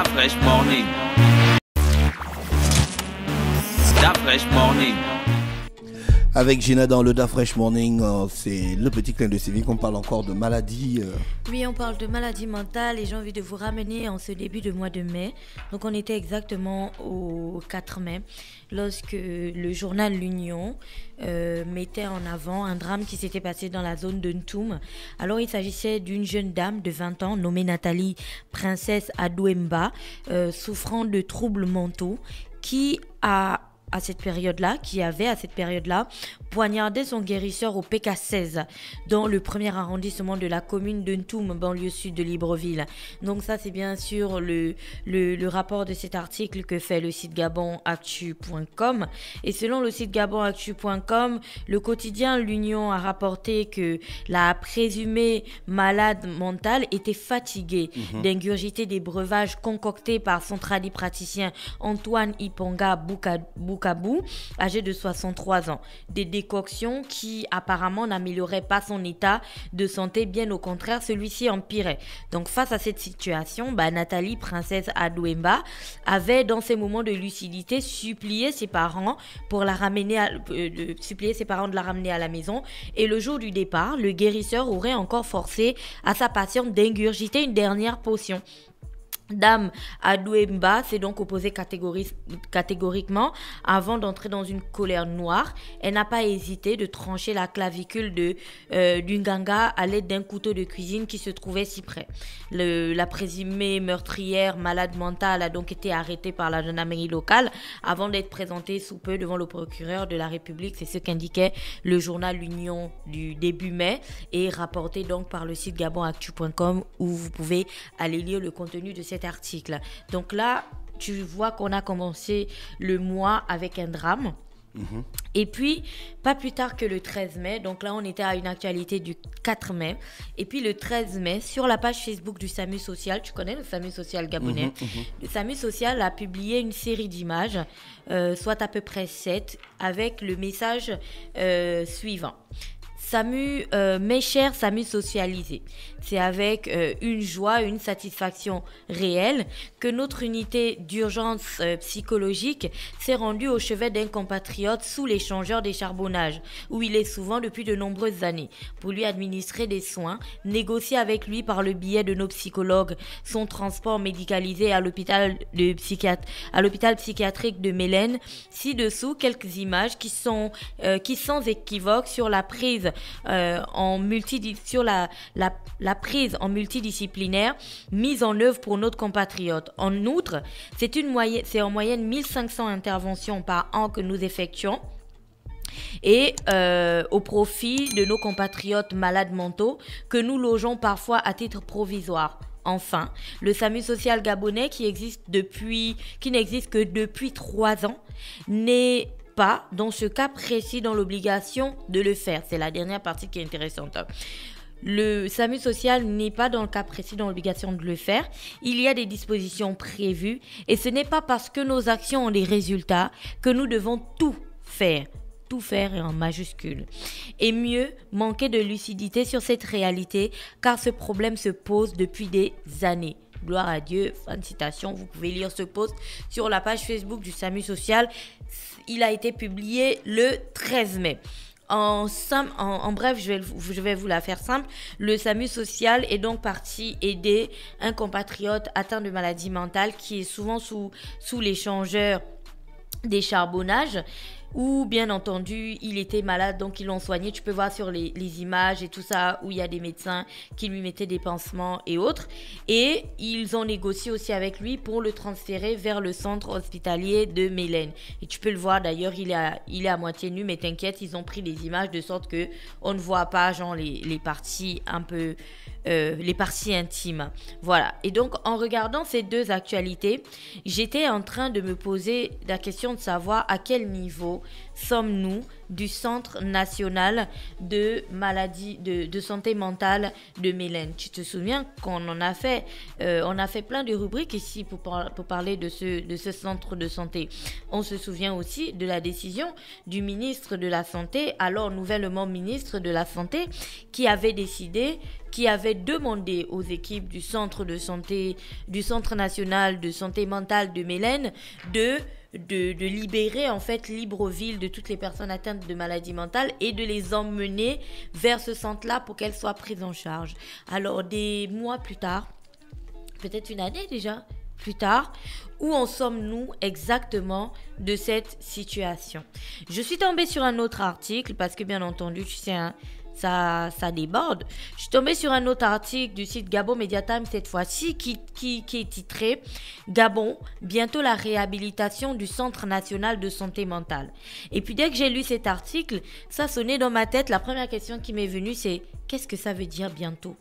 Da Fresh Morning. Da Fresh Morning. Avec Gina dans le Da Fresh Morning, c'est le petit clin de civique. On parle encore de maladie. Oui, on parle de maladie mentale et j'ai envie de vous ramener en ce début de mois de mai. Donc on était exactement au 4 mai lorsque le journal L'Union mettait en avant un drame qui s'était passé dans la zone de Ntoum. Alors il s'agissait d'une jeune dame de 20 ans nommée Nathalie Princesse Adouemba, souffrant de troubles mentaux, qui avait à cette période-là poignardé son guérisseur au PK16 dans le premier arrondissement de la commune de Ntoum, banlieue sud de Libreville. Donc ça, c'est bien sûr le rapport de cet article que fait le site gabonactu.com. Et selon le site gabonactu.com, le quotidien L'Union a rapporté que la présumée malade mentale était fatiguée d'ingurgiter des breuvages concoctés par son tradipraticien Antoine Iponga Boukabou, âgé de 63 ans. Des décoctions qui apparemment n'amélioraient pas son état de santé, bien au contraire, celui-ci empirait. Donc face à cette situation, Nathalie Princesse Adouemba avait dans ces moments de lucidité supplié ses parents de la ramener à la maison, et le jour du départ, le guérisseur aurait encore forcé à sa patiente d'ingurgiter une dernière potion. Dame Adouemba s'est donc opposée catégoriquement avant d'entrer dans une colère noire. Elle n'a pas hésité de trancher la clavicule d'une ganga à l'aide d'un couteau de cuisine qui se trouvait si près. La présumée meurtrière malade mentale a donc été arrêtée par la gendarmerie locale avant d'être présentée sous peu devant le procureur de la République. C'est ce qu'indiquait le journal L'Union du début mai et rapporté donc par le site gabonactu.com, où vous pouvez aller lire le contenu de cet article. Donc là, tu vois qu'on a commencé le mois avec un drame. Et puis, pas plus tard que le 13 mai, donc là on était à une actualité du 4 mai, et puis le 13 mai, sur la page Facebook du SAMU social, tu connais le SAMU social gabonais, le SAMU social a publié une série d'images, soit à peu près 7, avec le message suivant. SAMU, mes chers SAMU socialisés, c'est avec une joie, une satisfaction réelle que notre unité d'urgence psychologique s'est rendue au chevet d'un compatriote sous l'échangeur des charbonnages, où il est souvent depuis de nombreuses années, pour lui administrer des soins, négocier avec lui par le biais de nos psychologues son transport médicalisé à l'hôpital psychiatrique de Mélène. Ci-dessous, quelques images qui sans équivoque sur la prise la prise en multidisciplinaire mise en œuvre pour notre compatriote. En outre, c'est en moyenne 1500 interventions par an que nous effectuons, et au profit de nos compatriotes malades mentaux que nous logeons parfois à titre provisoire. Enfin, le SAMU social gabonais qui n'existe que depuis 3 ans n'est pas, dans ce cas précis, dans l'obligation de le faire. C'est la dernière partie qui est intéressante. Le SAMU social n'est pas dans le cas précis dans l'obligation de le faire. Il y a des dispositions prévues et ce n'est pas parce que nos actions ont des résultats que nous devons tout faire et en majuscule. Et mieux, manquer de lucidité sur cette réalité, car ce problème se pose depuis des années. Gloire à Dieu, fin de citation. Vous pouvez lire ce post sur la page Facebook du SAMU social. Il a été publié le 13 mai. En bref, je vais vous la faire simple. Le SAMU social est donc parti aider un compatriote atteint de maladie mentale qui est souvent sous l'échangeur des charbonnages, où bien entendu il était malade, donc ils l'ont soigné. Tu peux voir sur les images et tout ça où il y a des médecins qui lui mettaient des pansements et autres, et ils ont négocié aussi avec lui pour le transférer vers le centre hospitalier de Mélène. Et tu peux le voir d'ailleurs, il est à moitié nu, mais t'inquiète, ils ont pris des images de sorte que on ne voit pas genre les parties un peu les parties intimes. Voilà. Et donc en regardant ces deux actualités, j'étais en train de me poser la question de savoir à quel niveau sommes-nous du Centre national de maladie de santé mentale de Mélène. Tu te souviens qu'on en a fait on a fait plein de rubriques ici pour parler de ce centre de santé. On se souvient aussi de la décision du ministre de la Santé, alors nouvellement ministre de la Santé, qui avait décidé qui avait demandé aux équipes du centre national de santé mentale de Mélène de libérer en fait Libreville de toutes les personnes atteintes de maladies mentales et de les emmener vers ce centre-là pour qu'elles soient prises en charge. Alors des mois plus tard, peut-être une année déjà plus tard, où en sommes-nous exactement de cette situation? Je suis tombée sur un autre article parce que bien entendu, tu sais, hein, ça déborde. Je suis tombée sur un autre article du site Gabon Mediatime cette fois-ci qui est titré « Gabon, bientôt la réhabilitation du Centre national de santé mentale ». Et puis dès que j'ai lu cet article, ça sonnait dans ma tête. La première question qui m'est venue, c'est « Qu'est-ce que ça veut dire bientôt ?»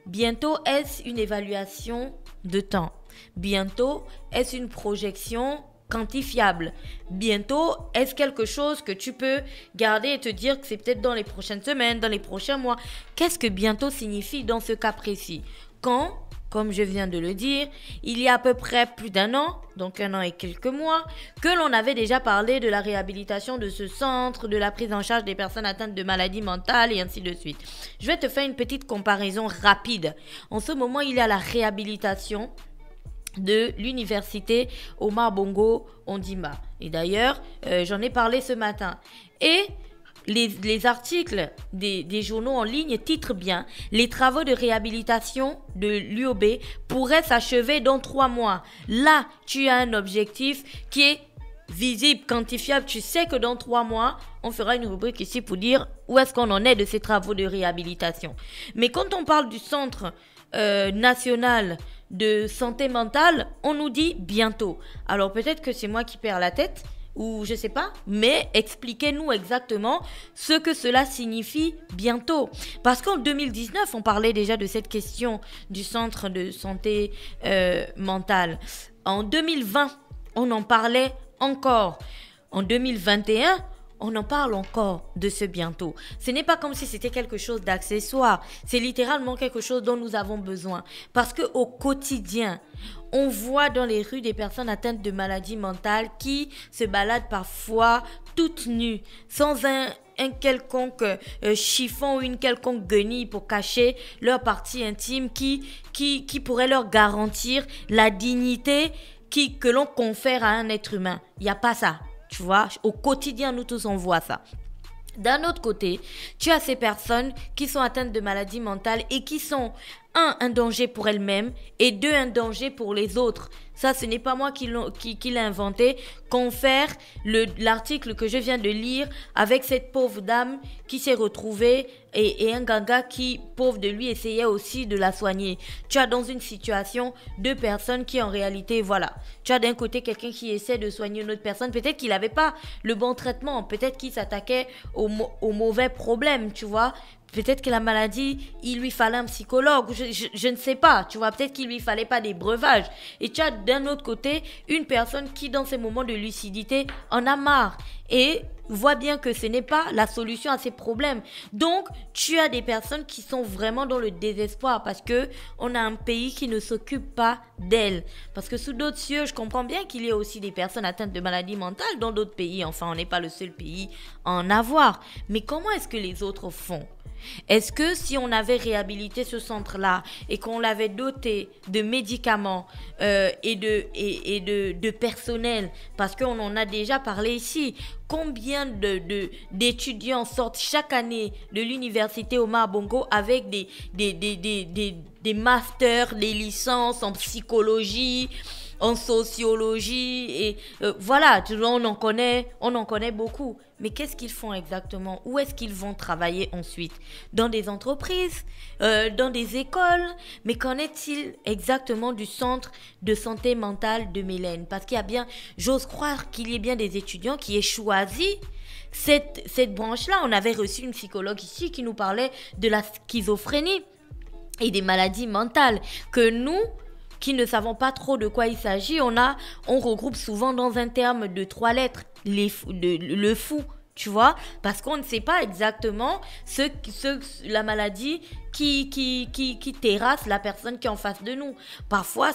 Bientôt, est-ce une évaluation de temps? Bientôt, est-ce une projection quantifiable? Bientôt, est-ce quelque chose que tu peux garder et te dire que c'est peut-être dans les prochaines semaines, dans les prochains mois? Qu'est-ce que bientôt signifie dans ce cas précis? Quand, comme je viens de le dire, il y a à peu près plus d'un an, donc 1 an et quelques mois, que l'on avait déjà parlé de la réhabilitation de ce centre, de la prise en charge des personnes atteintes de maladies mentales et ainsi de suite. Je vais te faire une petite comparaison rapide. En ce moment, il y a la réhabilitation de l'université Omar Bongo Ondimba. Et d'ailleurs, j'en ai parlé ce matin. Et les articles des journaux en ligne titrent bien « Les travaux de réhabilitation de l'UOB pourraient s'achever dans 3 mois ». Là, tu as un objectif qui est visible, quantifiable. Tu sais que dans 3 mois, on fera une rubrique ici pour dire où est-ce qu'on en est de ces travaux de réhabilitation. Mais quand on parle du Centre national de santé mentale, on nous dit bientôt. Alors peut-être que c'est moi qui perds la tête, ou je sais pas, mais expliquez-nous exactement ce que cela signifie bientôt. Parce qu'en 2019, on parlait déjà de cette question du centre de santé mentale. En 2020, on en parlait encore. En 2021, on en parle encore de ce bientôt. Ce n'est pas comme si c'était quelque chose d'accessoire. C'est littéralement quelque chose dont nous avons besoin. Parce qu'au quotidien, on voit dans les rues des personnes atteintes de maladies mentales qui se baladent parfois toutes nues, sans un quelconque chiffon ou une quelconque guenille pour cacher leur partie intime qui pourrait leur garantir la dignité que l'on confère à un être humain. Il n'y a pas ça. Tu vois, au quotidien, nous tous, on voit ça. D'un autre côté, tu as ces personnes qui sont atteintes de maladies mentales et qui sont, un danger pour elles-mêmes et 2, un danger pour les autres. Ça, ce n'est pas moi qui l'ai inventé. Confère l'article que je viens de lire avec cette pauvre dame qui s'est retrouvée et un ganga qui, pauvre de lui, essayait aussi de la soigner. Tu as dans une situation 2 personnes qui en réalité, voilà. Tu as d'un côté quelqu'un qui essaie de soigner une autre personne. Peut-être qu'il n'avait pas le bon traitement. Peut-être qu'il s'attaquait au mauvais problème, tu vois. Peut-être que la maladie, il lui fallait un psychologue, je ne sais pas, tu vois, peut-être qu'il lui fallait pas des breuvages. Et tu as d'un autre côté une personne qui, dans ces moments de lucidité, en a marre et voit bien que ce n'est pas la solution à ses problèmes. Donc, tu as des personnes qui sont vraiment dans le désespoir parce que on a un pays qui ne s'occupe pas d'elles. Parce que sous d'autres cieux, je comprends bien qu'il y a aussi des personnes atteintes de maladies mentales dans d'autres pays. Enfin, on n'est pas le seul pays à en avoir. Mais comment est-ce que les autres font ? Est-ce que si on avait réhabilité ce centre-là et qu'on l'avait doté de médicaments et de personnel, parce qu'on en a déjà parlé ici, combien d'étudiants sortent chaque année de l'université Omar Bongo avec des masters, des licences en psychologie, en sociologie et voilà, on en connaît beaucoup. Mais qu'est-ce qu'ils font exactement? Où est-ce qu'ils vont travailler ensuite? Dans des entreprises, dans des écoles? Mais qu'en est-il exactement du centre de santé mentale de Mélène? Parce qu'il y a bien, j'ose croire qu'il y ait bien des étudiants qui aient choisi cette branche-là. On avait reçu une psychologue ici qui nous parlait de la schizophrénie et des maladies mentales que nous, qui ne savons pas trop de quoi il s'agit, on regroupe souvent dans un terme de 3 lettres, le fou, Tu vois, parce qu'on ne sait pas exactement la maladie qui terrasse la personne qui est en face de nous. Parfois,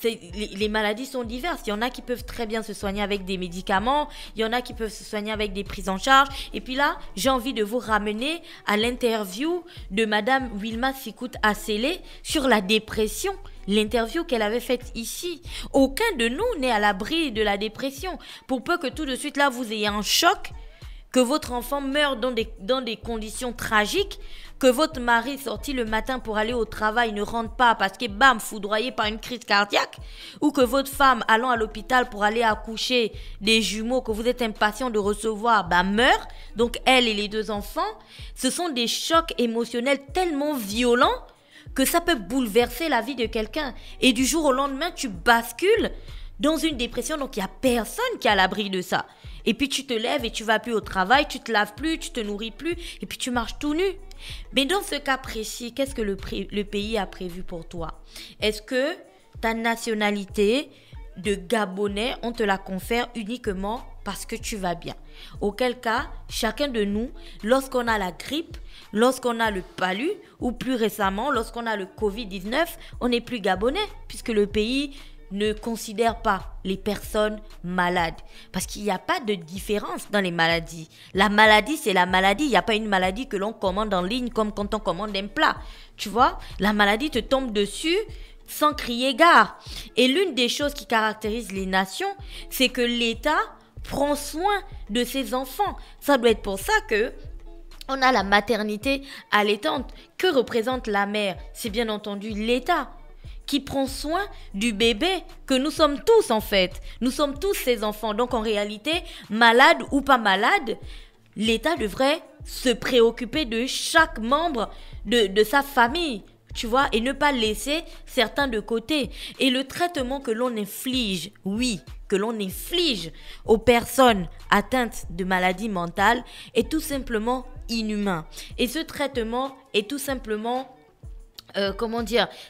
les maladies sont diverses. Il y en a qui peuvent très bien se soigner avec des médicaments, il y en a qui peuvent se soigner avec des prises en charge. Et puis là, j'ai envie de vous ramener à l'interview de Madame Wilma Sikout Assélé sur la dépression. L'interview qu'elle avait faite ici. Aucun de nous n'est à l'abri de la dépression. Pour peu que tout de suite là, vous ayez un choc, que votre enfant meure dans des conditions tragiques, que votre mari sorti le matin pour aller au travail ne rentre pas parce que bam, foudroyé par une crise cardiaque, ou que votre femme allant à l'hôpital pour aller accoucher des jumeaux que vous êtes impatient de recevoir, meurt, donc elle et les 2 enfants, ce sont des chocs émotionnels tellement violents que ça peut bouleverser la vie de quelqu'un. Et du jour au lendemain, tu bascules dans une dépression, donc il n'y a personne qui est à l'abri de ça. Et puis tu te lèves et tu vas plus au travail, tu te laves plus, tu te nourris plus, et puis tu marches tout nu. Mais dans ce cas précis, qu'est-ce que le pays a prévu pour toi? Est-ce que ta nationalité de Gabonais, on te la confère uniquement parce que tu vas bien? Auquel cas, chacun de nous, lorsqu'on a la grippe, lorsqu'on a le palu, ou plus récemment, lorsqu'on a le Covid-19, on n'est plus Gabonais, puisque le pays ne considère pas les personnes malades. Parce qu'il n'y a pas de différence dans les maladies. La maladie, c'est la maladie. Il n'y a pas une maladie que l'on commande en ligne comme quand on commande un plat. Tu vois, la maladie te tombe dessus sans crier gare. Et l'une des choses qui caractérise les nations, c'est que l'État prend soin de ses enfants. Ça doit être pour ça que on a la maternité allaitante. Que représente la mère? C'est bien entendu l'État qui prend soin du bébé, que nous sommes tous en fait. Nous sommes tous ses enfants. Donc en réalité, malade ou pas malade, l'État devrait se préoccuper de chaque membre de sa famille, tu vois, et ne pas laisser certains de côté. Et le traitement que l'on inflige, que l'on inflige aux personnes atteintes de maladies mentales est tout simplement inhumain. Et ce traitement est tout simplement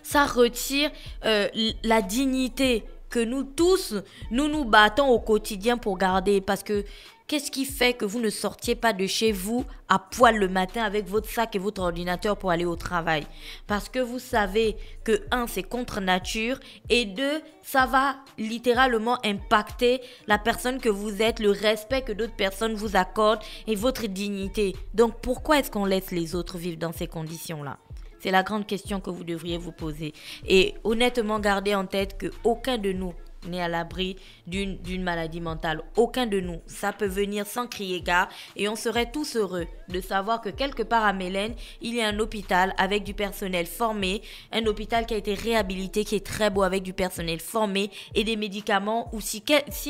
ça retire la dignité que nous tous, nous battons au quotidien pour garder. Parce que qu'est-ce qui fait que vous ne sortiez pas de chez vous à poil le matin avec votre sac et votre ordinateur pour aller au travail? Parce que vous savez que 1, c'est contre nature, et 2, ça va littéralement impacter la personne que vous êtes, le respect que d'autres personnes vous accordent et votre dignité. Donc pourquoi est-ce qu'on laisse les autres vivre dans ces conditions-là? C'est la grande question que vous devriez vous poser. Et honnêtement, gardez en tête qu'aucun de nous n'est à l'abri d'une maladie mentale. Aucun de nous. Ça peut venir sans crier gare. Et on serait tous heureux de savoir que quelque part à Mélène, il y a un hôpital avec du personnel formé. Un hôpital qui a été réhabilité, qui est très beau, avec du personnel formé et des médicaments. Ou si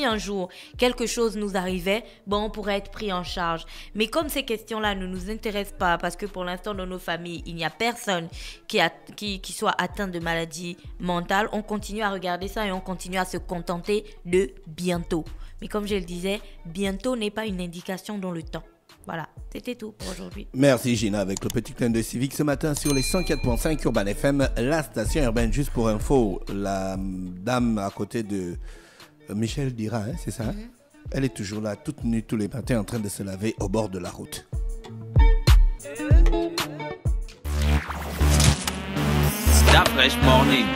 un jour quelque chose nous arrivait, on pourrait être pris en charge. Mais comme ces questions-là ne nous intéressent pas, parce que pour l'instant dans nos familles, il n'y a personne qui soit atteint de maladie mentale, on continue à regarder ça et on continue à se contenter de bientôt. Mais comme je le disais, bientôt n'est pas une indication dans le temps. Voilà, c'était tout pour aujourd'hui. Merci Gina avec le petit clin de civique ce matin sur les 104.5 Urban FM, la station urbaine. Juste pour info, la dame à côté de Michel Dira, c'est ça? Elle est toujours là, toute nue tous les matins en train de se laver au bord de la route. Stop Fresh Morning.